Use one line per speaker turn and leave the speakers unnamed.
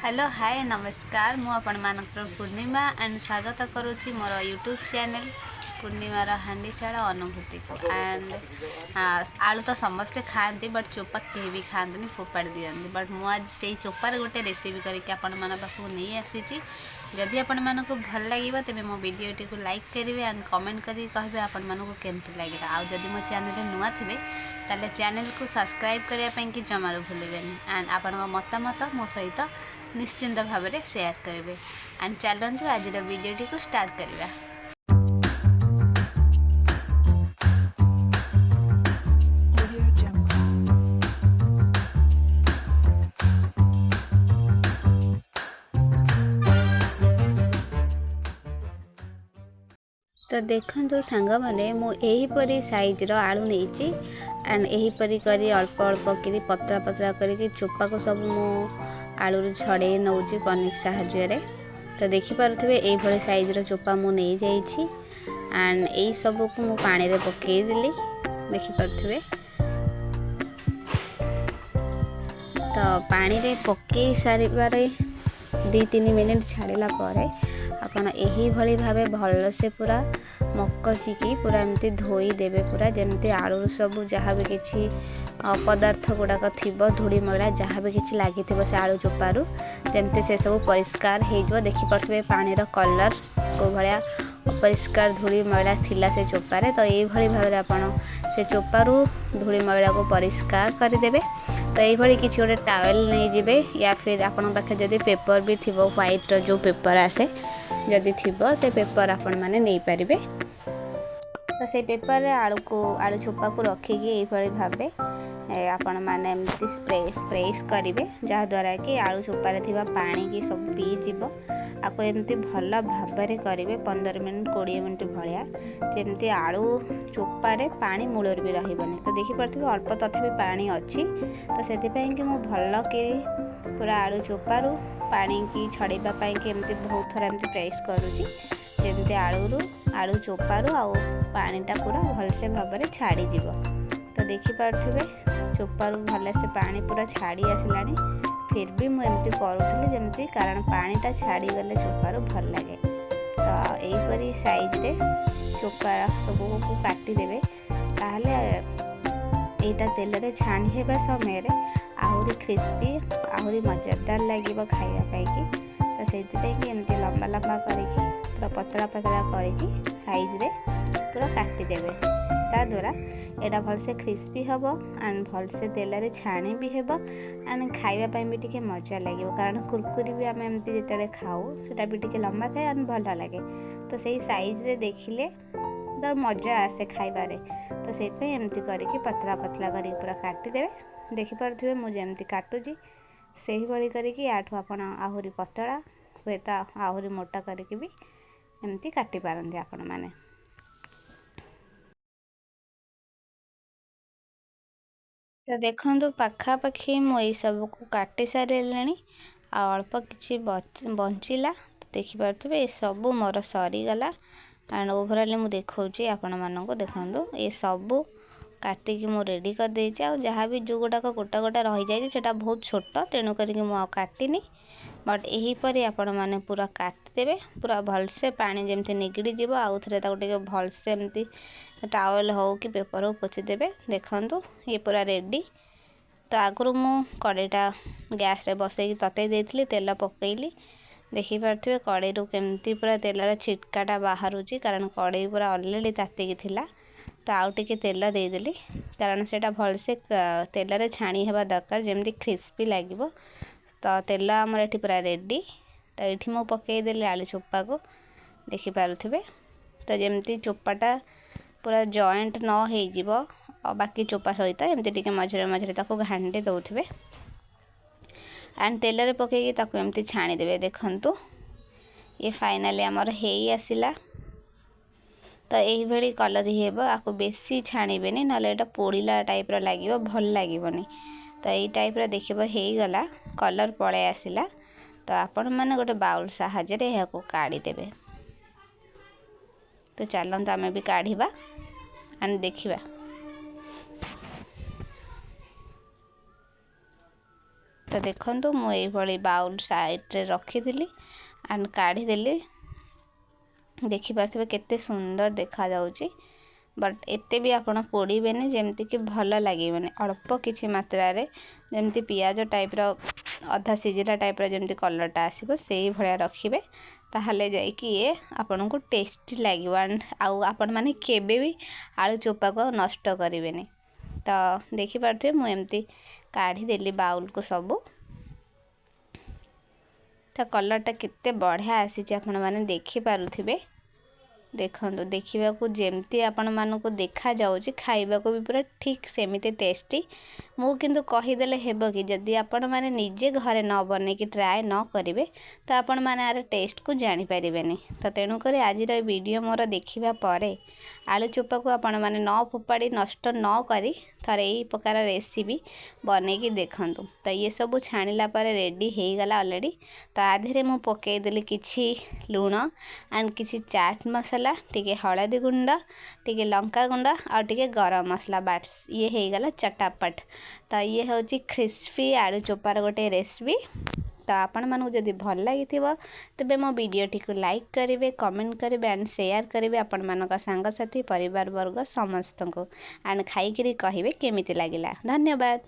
Hello hi नमस्कार मु आपण मानकर पूर्णिमा एंड स्वागत करुच्ची मोर यूट्यूब चैनल पूर्णिमार हांडीशाला अनुभूति को एंड आलू तो समस्ते खाती बट चोपा कहीं भी खाती फोपाड़ी दिखती बट मु आज से चोपार गोटे रेसिपी करके आपण मान पाखक नहीं आसी जदि आपण मानक भल लगे तेज मो वीडियोटी को लाइक करेंगे एंड कमेंट करेंगे कहे आपण मानक केमती लगे आदि मो चैनल नुआ थे ताले चैनल को सब्सक्राइब करने कि जमार भूलें एंड आपण मतामत मो सहित निश्चिंत भाव में शेयर करेंगे एंड चलतु आज वीडियोटी को स्टार्ट करवा। तो देखो सांग मैंने मुझे साइज्र आलू नहीं एंड यहीपरी करी अल्प अल्प कर पतला पतला करके चोपा को सब मु आलू छड़े नौची पनिक साहाय्य तो देखिपे ये साइज्र चोपा मु नहीं जाइए एंड यही सब को मु पानी रे पकईदेली देखिपे तो पानी रे पकई सारे 2-3 मिनट छाड़ला आपण यही भली भावे भल से पूरा मकसिकी पूरा एमती धोई देवे पूरा जमती आलू सब जहाँ भी किसी पदार्थ गुड़ाक थी धूड़ी मैला जहाँ भी किसी लगी से आलू चोपारू जमती से सब परिष्कार हो देखिपे पानी कलर को भाया अपरिष्कार धूड़ी मैला थिला से चोपारे तो ये भाव में आपड़ से चोपारू धूड़ी मैला को परिष्कार करदे तो ये किसी गोटे टावेल नहीं जिबे या फिर आपण पाखे जदि पेपर भी थी व्हाइट जो पेपर आसे जदि थी से पेपर आपण मैंने नहीं पारे तो से पेपर आलू चोपा को रखिकी ये भावे आपण मैंने एमती प्रेस करेंगे जहाद्वारा कि आलू चोपारे थिबा पानी की सब पीजीव आपको एमती भल भाव में करेंगे 15 मिनट 20 मिनट भाया जमती आलू चोपारे पानी मूलर भी रही तो देखिपे अल्प तथापि पानी अच्छी तो से कि मु भल कि पूरा आलू चोपारू पानी की छड़ाई कि एमती बहुत थर एमती प्रेस करुँची जमती आलू चोपारू आउ पानीटा पूरा भलसे भाव में छाड़ीज तो देखिपे चोपारू भल से पानी पूरा छाड़ी आसला फिर भी मुझे करूँगी जमती कारण पानीटा छाड़ी गले चोपारू भल लगे तो यहीपरी साइज रे चोपा सब को काटिदेवे ताहले एटा तेल रे छाणी हेबा समय रे आहुरी क्रिस्पी आहुरी मजेदार लगे खावाई तो से एमती लंबा लंबा करके पूरा पतला पतला करके साइज रे पूरा काटिदेवे ता द्वारा एटा भल से क्रिस्पी हम एंड भल से तेल रे छाणी भी हेब एंड खाइबा भी टिके मजा लगे कारण कुरकुरी भी आम एमती जिते खाऊ सेटा भी टिके लंबा थाए एंड भल लगे तो सही साइज रे देखिले तो मजा आसे खाइबारे तो से एमती करके पतला पतला कर पूरा काटिदेवे देखिपे मुझे काटुची से ही भली करके आठू आपण आहुरी पतला हुए तो आहुरी मोटा करके भी एमती काटी पारंती आपण माने तो देखो पाखापाखि मुझे सब को काटी सारे अल्प किसी बचला तो देखिपे ये सब मोर सरीगला एंड ओभरऑल मुझे देखा आपण मानक देखो ये सब काटिकी मु रेडी कर देछि आ जहाँ भी जो गुड़ाक गोटा गोटा रही जाए सेटा बहुत छोट तेणु करके मु काटिनी बट यहीपरि आपण मैंने पूरा काटिदेवे पूरा भलसे पानी जमती निगड़ी जीव आउ थे टे भलसे एमती टावेल हो कि पेपर हो पोछीदेवे देखु ये पूरा रेडी तो आगु मु कड़ईटा गैस रे बसई ततई देती तेल पकईली देखिपे कड़ई केमती पूरा तेलर छिटकाटा बाहर कारण कड़ई पूरा अलरेडी तातिकी थिला तो आउ टिके तेल देदेली कारण सेटा भलसे तेल रे छाणी हेबा दरकार जमती क्रिस्पी लगे तो तेल आमर ये पूरा रेडी तो ये मु पकईदेली आलू चोपा को देखिपे तो जमती चोपाटा पूरा जॉइंट न हो बाकी चोपा सहित एमती टिके मझे मझे घाटी दौथे एंड तेल रे पकईकी ताको एमती छाणी देवे देखंतु ये फाइनली आमर हेई आसिला तो यही कलर ही हेबो आपको बेसी छाणीबेनी नले एटा पोड़ीला टाइप रो लागिवो भल लागिवोनी तो यही टाइप रो देखिबो हेई गला कलर पळे आसिला तो आपण माने गोटे बाउल साहाय्य रे याको काढी देबे तो चलंत आमे भी काढीबा एंड देखिबा तो देखंतु मु एई भली बाउल साइड रे रखिथिली एंड काढ़ीदेली। देखिपारे केते सुंदर देखा जाउची बट एते भी आपण पोड़ीबेनी जेमती कि भल लगे अल्प किछि मात्रा रे जेमती पियाज टाइप रो अधा सिझिला टाइप रो जेमती कलरटा आसीबो सेही भलिया रखिबे ताहले जाई कि ये आपन को टेस्टी लागिबो एंड आउ आपण माने केबे भी आलू चोपा को नष्ट करिवेनी। तो देखि पारथे मु एमती काढ़ी देली बाउल को सबू। तो कलरटा केते बढ़िया आसी आपण माने देखि पारुथिबे। देखंतु देखिबा को जेमती आपण मानको को देखा जाउची खाइबा को भी पूरा ठीक सेमिते टेस्टी। मु किंतु कहि देले हेबो कि जदी आपण माने निजे घरे न बने कि ट्राई न करिवे तो आपण माने आर टेस्ट को जानि परिबेनी। तो तेनु करे आज रो वीडियो मोर देखिबा परे आलू चोपा को आपण माने न फोपाड़ी नष्ट न करी थरे एई प्रकार रेसिपी बने कि देखंतु। तो ये सब छाणिला परे रेडी हे गला ऑलरेडी। तो आधेरे मु पके देली किछि लूण एंड किछि चाट मसाला टिके हळदी गुंड टिके लंका गुंड आ टिके गरम मसाला बाट्स ये हे गला चटापट। तो ये होची क्रिस्पी आलू चोपार गोटे रेसिपी। तो आपण मानू जदि भल लगी तेबे मो वीडियो टी को लाइक करेंगे कमेंट करेंगे एंड शेयर करेंगे आपण मानक सांगसाथी परिवार वर्ग समस्त को एंड खाई करी कहिबे केमिति लागिला। धन्यवाद।